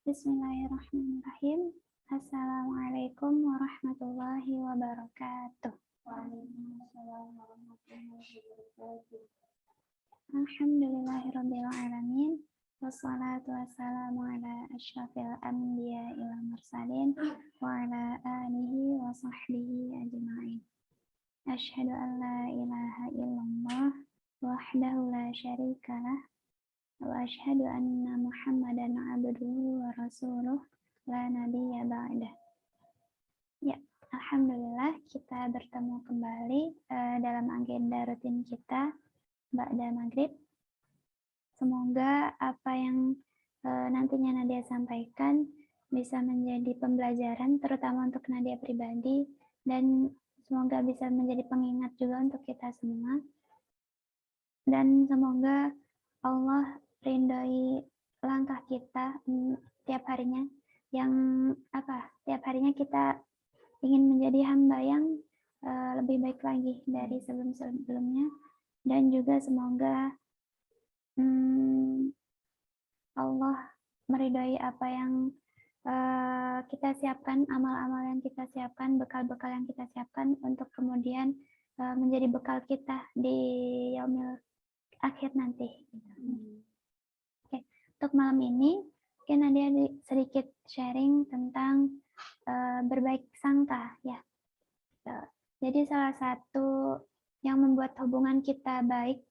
Bismillahirrahmanirrahim. Assalamualaikum warahmatullahi wabarakatuh. Waalaikumsalam warahmatullahi wabarakatuh. Alhamdulillahirabbil alamin. Wassalatu wassalamu ala asyrafil anbiya'i wal mursalin wa ala alihi wa sahbihi ajma'in. Asyhadu an la ilaha illallah wahdahu la syarikalah wa asyhadu anna Muhammadan abduhu wa rasuluh la nabiyya ba'dah. Ya, alhamdulillah kita bertemu kembali dalam agenda rutin kita ba'da maghrib. Semoga apa yang nantinya Nadia sampaikan bisa menjadi pembelajaran terutama untuk Nadia pribadi dan semoga bisa menjadi pengingat juga untuk kita semua. Dan semoga Allah ridhoi langkah kita tiap harinya tiap harinya kita ingin menjadi hamba yang lebih baik lagi dari sebelum-sebelumnya, dan juga semoga Allah meridhoi apa yang kita siapkan, amal-amal yang kita siapkan, bekal-bekal yang kita siapkan untuk kemudian menjadi bekal kita di yaumil akhir nanti. Oke, untuk malam ini mungkin Nadia sedikit sharing tentang berbaik sangka ya. Jadi salah satu yang membuat hubungan kita baik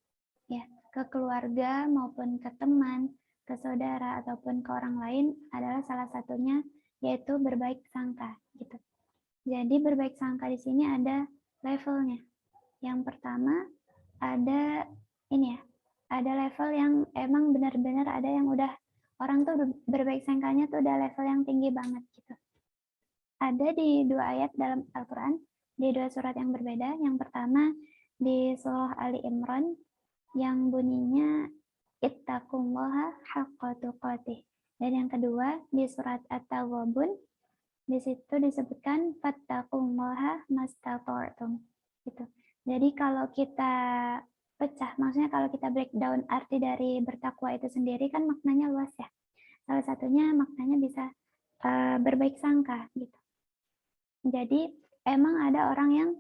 ya ke keluarga maupun ke teman, ke saudara ataupun ke orang lain adalah salah satunya yaitu berbaik sangka gitu. Jadi berbaik sangka di sini ada levelnya. Yang pertama ada ini ya, ada level yang emang benar-benar ada yang udah orang tuh berbaik sangkanya tuh udah level yang tinggi banget gitu. Ada di 2 ayat dalam Al-Quran, di 2 surat yang berbeda. Yang pertama di surah Ali Imran yang bunyinya ittaqullaha haqqa tuqatih. Dan yang kedua di surat At-Taghabun, di situ disebutkan fattaqullaha mastata'tum gitu. Jadi kalau kita pecah, maksudnya kalau kita breakdown arti dari bertakwa itu sendiri kan maknanya luas ya. Salah satunya maknanya bisa berbaik sangka gitu. Jadi emang ada orang yang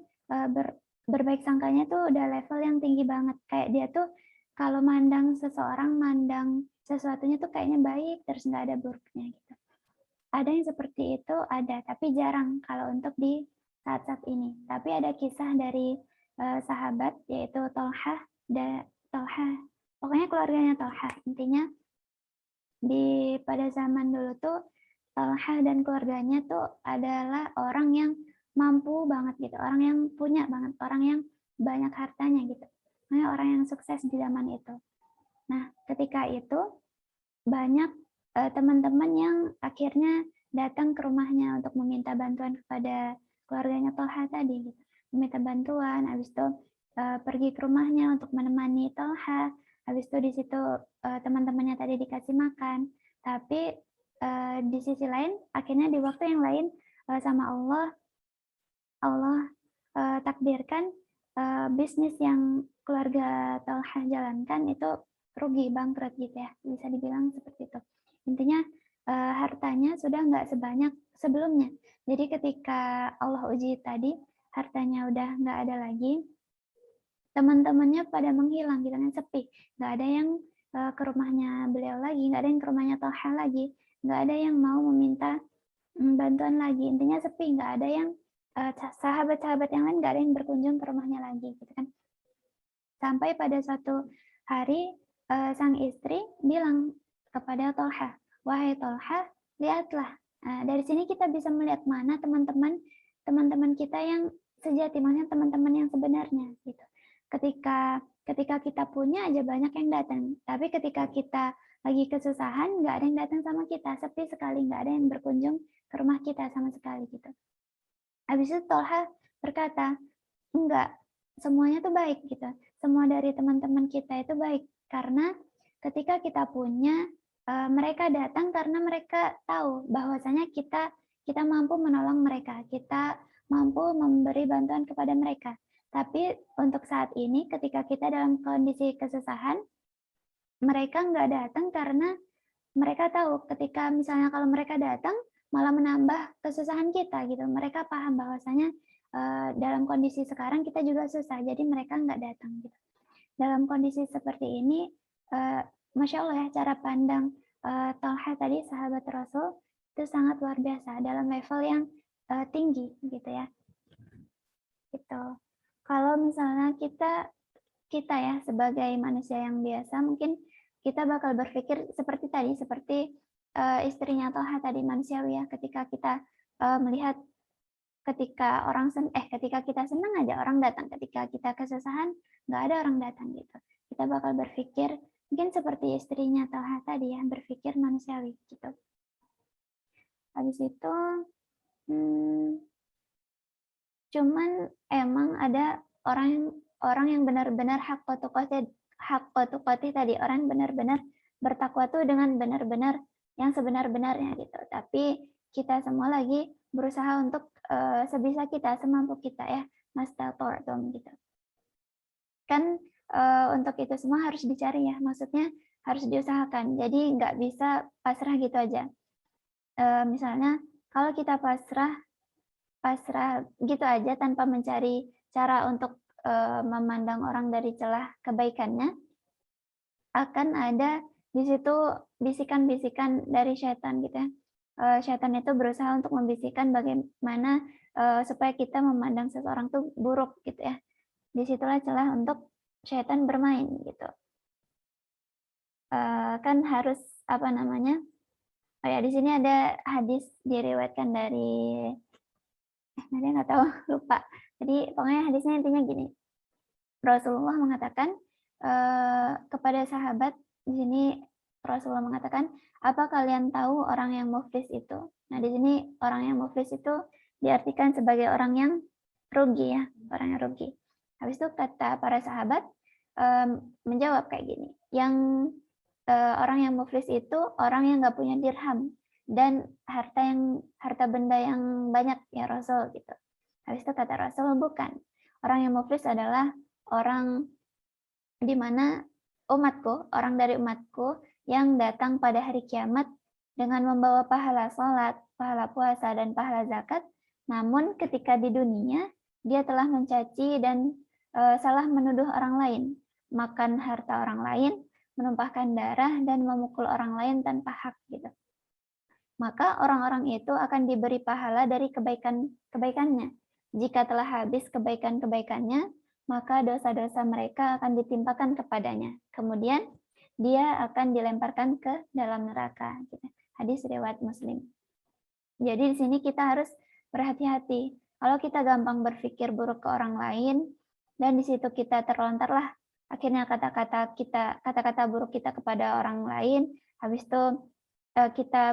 berbaik sangkanya tuh udah level yang tinggi banget. Kayak dia tuh kalau mandang seseorang, mandang sesuatunya tuh kayaknya baik, terus nggak ada buruknya gitu. Ada yang seperti itu, ada, tapi jarang kalau untuk di saat-saat ini. Tapi ada kisah dari sahabat yaitu Tolhah, pokoknya keluarganya Tolhah. Intinya pada zaman dulu tuh Tolhah dan keluarganya tuh adalah orang yang mampu banget gitu, orang yang punya banget, orang yang banyak hartanya gitu. Nah, orang yang sukses di zaman itu. Nah, ketika itu banyak teman-teman yang akhirnya datang ke rumahnya untuk meminta bantuan kepada keluarganya Tolhah tadi gitu. Meminta bantuan, habis itu pergi ke rumahnya untuk menemani Tolhah, habis itu di situ teman-temannya tadi dikasih makan. Tapi di sisi lain akhirnya di waktu yang lain sama Allah takdirkan bisnis yang keluarga Tolhah jalankan itu rugi, bangkrut gitu ya, bisa dibilang seperti itu. Intinya hartanya sudah nggak sebanyak sebelumnya. Jadi ketika Allah uji tadi, hartanya udah nggak ada lagi, teman-temannya pada menghilang gitu kan, sepi. Nggak ada yang ke rumahnya beliau lagi, nggak ada yang ke rumahnya Tolhah lagi, nggak ada yang mau meminta bantuan lagi. Intinya sepi, nggak ada yang sahabat-sahabat yang lain nggak ada yang berkunjung ke rumahnya lagi gitu kan. Sampai pada suatu hari sang istri bilang kepada Tolhah, wahai Tolhah, lihatlah. Dari sini kita bisa melihat mana teman-teman kita yang sejati, maksudnya teman-teman yang sebenarnya gitu. Ketika kita punya aja banyak yang datang, tapi ketika kita lagi kesusahan nggak ada yang datang sama kita, sepi sekali, nggak ada yang berkunjung ke rumah kita sama sekali gitu. Habis itu Tolhah berkata, enggak, semuanya tuh baik gitu. Semua dari teman-teman kita itu baik karena ketika kita punya, mereka datang karena mereka tahu bahwasanya kita mampu menolong mereka, kita mampu memberi bantuan kepada mereka. Tapi untuk saat ini ketika kita dalam kondisi kesusahan, mereka nggak datang karena mereka tahu ketika misalnya kalau mereka datang malah menambah kesusahan kita gitu. Mereka paham bahwasanya dalam kondisi sekarang kita juga susah, jadi mereka nggak datang gitu. Dalam kondisi seperti ini, Masya Allah ya, cara pandang Talha tadi, sahabat Rasul, itu sangat luar biasa dalam level yang tinggi gitu ya. Gitu. Kalau misalnya kita ya sebagai manusia yang biasa, mungkin kita bakal berpikir seperti tadi, seperti istrinya Talha tadi, manusiawi ya, ketika kita melihat ketika kita senang aja orang datang, ketika kita kesusahan nggak ada orang datang gitu. Kita bakal berpikir mungkin seperti istrinya Talha tadi ya, berpikir manusiawi gitu. Habis itu cuman emang ada orang yang benar-benar hak tuqatih tadi, orang yang benar-benar bertakwa tuh dengan benar-benar yang sebenar-benarnya gitu. Tapi kita semua lagi berusaha untuk sebisa kita, semampu kita ya, mastata'tum gitu. Kan untuk itu semua harus dicari ya, maksudnya harus diusahakan. Jadi nggak bisa pasrah gitu aja. Misalnya kalau kita pasrah gitu aja tanpa mencari cara untuk memandang orang dari celah kebaikannya, akan ada di situ bisikan-bisikan dari setan gitu ya. Setan itu berusaha untuk membisikkan bagaimana supaya kita memandang seseorang tuh buruk gitu ya. Disitulah celah untuk setan bermain gitu. Kan harus apa namanya? Oh ya, di sini ada hadis diriwayatkan dari nanti nggak tahu, lupa. Jadi pokoknya hadisnya intinya gini. Rasulullah mengatakan kepada sahabat, di sini Rasulullah mengatakan, apa kalian tahu orang yang muflis itu? Nah, di sini orang yang muflis itu diartikan sebagai orang yang rugi ya, orang yang rugi. Habis itu kata para sahabat menjawab kayak gini, yang orang yang muflis itu orang yang nggak punya dirham dan harta benda yang banyak ya Rasul gitu. Habis itu kata Rasul, bukan. Orang yang muflis adalah orang di mana orang dari umatku yang datang pada hari kiamat dengan membawa pahala salat, pahala puasa, dan pahala zakat, namun ketika di dunia dia telah mencaci dan salah menuduh orang lain, makan harta orang lain, menumpahkan darah, dan memukul orang lain tanpa hak gitu. Maka orang-orang itu akan diberi pahala dari kebaikannya. Jika telah habis kebaikan-kebaikannya, maka dosa-dosa mereka akan ditimpakan kepadanya. Kemudian dia akan dilemparkan ke dalam neraka. Hadis riwayat Muslim. Jadi di sini kita harus berhati-hati. Kalau kita gampang berpikir buruk ke orang lain, dan di situ kita terlontarlah akhirnya kata-kata buruk kita kepada orang lain, habis itu kita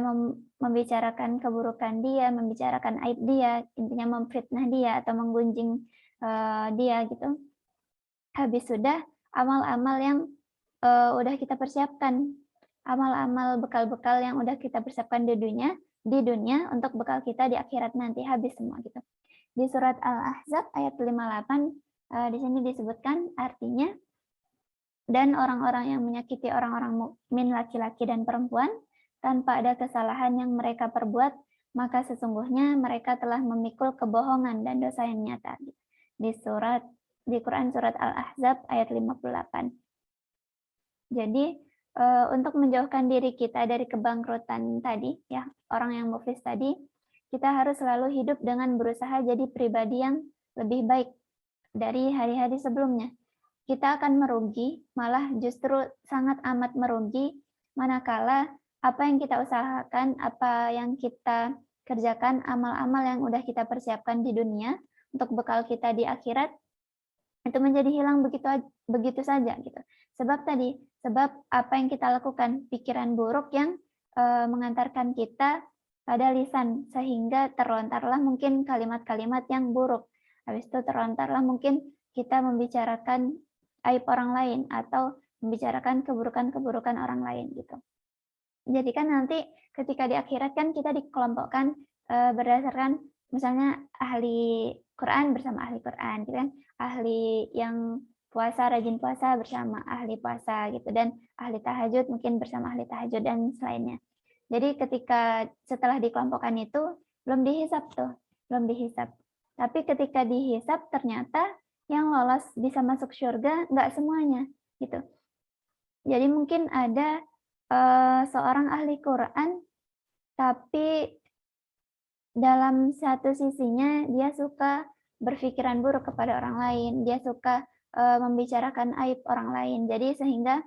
membicarakan keburukan dia, membicarakan aib dia, intinya memfitnah dia atau menggunjing dia gitu. Habis sudah amal-amal yang udah kita persiapkan, amal-amal bekal-bekal yang udah kita persiapkan di dunia untuk bekal kita di akhirat nanti, habis semua gitu. Di surat Al-Ahzab ayat 58 di sini disebutkan artinya, dan orang-orang yang menyakiti orang-orang mukmin laki-laki dan perempuan tanpa ada kesalahan yang mereka perbuat, maka sesungguhnya mereka telah memikul kebohongan dan dosa yang nyata. Di Quran surat Al-Ahzab ayat 58. Jadi untuk menjauhkan diri kita dari kebangkrutan tadi, ya orang yang muflis tadi, kita harus selalu hidup dengan berusaha jadi pribadi yang lebih baik dari hari-hari sebelumnya. Kita akan merugi, malah justru sangat amat merugi, manakala apa yang kita usahakan, apa yang kita kerjakan, amal-amal yang udah kita persiapkan di dunia untuk bekal kita di akhirat, itu menjadi hilang begitu saja gitu. Sebab apa yang kita lakukan, pikiran buruk yang mengantarkan kita pada lisan, sehingga terlontarlah mungkin kalimat-kalimat yang buruk. Habis itu terlontarlah mungkin kita membicarakan aib orang lain atau membicarakan keburukan-keburukan orang lain gitu. Jadi kan nanti ketika di akhirat kan kita dikelompokkan berdasarkan misalnya ahli Quran bersama ahli Quran, gitu kan? Ahli yang puasa, rajin puasa bersama ahli puasa gitu, dan ahli tahajud mungkin bersama ahli tahajud dan selainnya. Jadi ketika setelah dikelompokkan itu belum dihisap tuh, belum dihisap. Tapi ketika dihisap ternyata yang lolos bisa masuk surga nggak semuanya gitu. Jadi mungkin ada seorang ahli Quran tapi dalam satu sisinya dia suka berpikiran buruk kepada orang lain, dia suka membicarakan aib orang lain. Jadi sehingga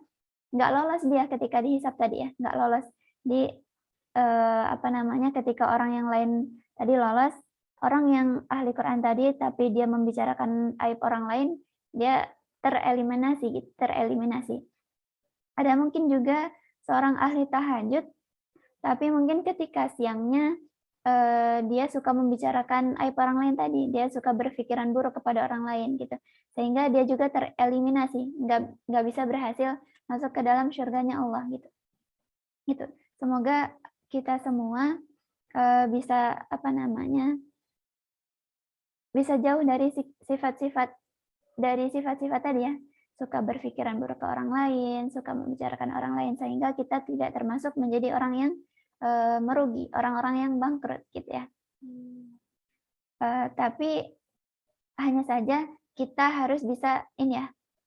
nggak lolos dia ketika dihisap tadi ya, nggak lolos di ketika orang yang lain tadi lolos, orang yang ahli Quran tadi tapi dia membicarakan aib orang lain, dia tereliminasi gitu, tereliminasi. Ada mungkin juga seorang ahli tahajud, tapi mungkin ketika siangnya dia suka membicarakan aib orang lain tadi, dia suka berpikiran buruk kepada orang lain gitu, sehingga dia juga tereliminasi, nggak bisa berhasil masuk ke dalam surganya Allah gitu. Gitu. Semoga kita semua bisa bisa jauh dari sifat-sifat tadi ya, suka berpikiran buruk ke orang lain, suka membicarakan orang lain, sehingga kita tidak termasuk menjadi orang yang merugi, orang-orang yang bangkrut gitu ya. Tapi hanya saja kita harus bisa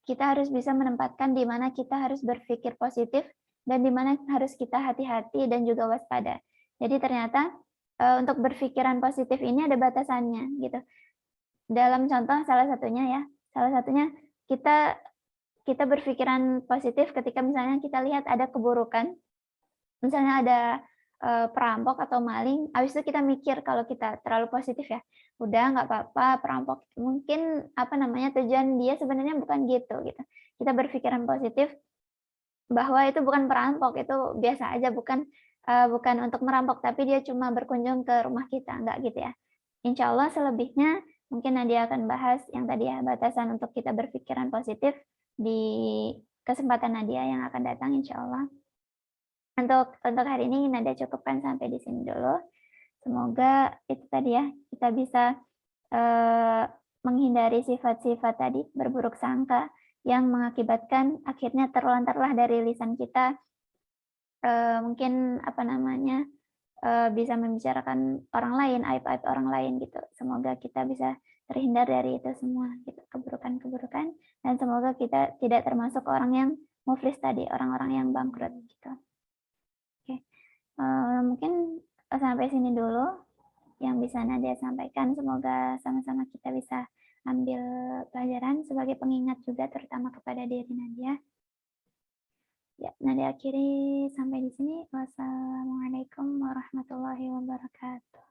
kita harus bisa menempatkan di mana kita harus berpikir positif dan di mana harus kita hati-hati dan juga waspada. Jadi ternyata untuk berpikiran positif ini ada batasannya gitu. Dalam contoh salah satunya kita berpikiran positif ketika misalnya kita lihat ada keburukan, misalnya ada perampok atau maling, habis itu kita mikir kalau kita terlalu positif ya, udah nggak apa-apa perampok, mungkin tujuan dia sebenarnya bukan gitu. Kita berpikiran positif bahwa itu bukan perampok, itu biasa aja, bukan untuk merampok, tapi dia cuma berkunjung ke rumah kita, nggak gitu ya. Insya Allah selebihnya mungkin Nadia akan bahas yang tadi ya, batasan untuk kita berpikiran positif di kesempatan Nadia yang akan datang insya Allah. Untuk hari ini Nadia cukupkan sampai di sini dulu. Semoga itu tadi ya, kita bisa menghindari sifat-sifat tadi, berburuk sangka yang mengakibatkan akhirnya terlontarlah dari lisan kita mungkin bisa membicarakan orang lain, aib-aib orang lain gitu. Semoga kita bisa terhindar dari itu semua gitu, keburukan-keburukan, dan semoga kita tidak termasuk orang yang muflis tadi, orang-orang yang bangkrut gitu. Oke. Mungkin sampai sini dulu yang bisa Nadia sampaikan. Semoga sama-sama kita bisa ambil pelajaran sebagai pengingat juga, terutama kepada diri Nadia. Ya, Nadia akhiri sampai di sini. Wassalamualaikum warahmatullahi wabarakatuh.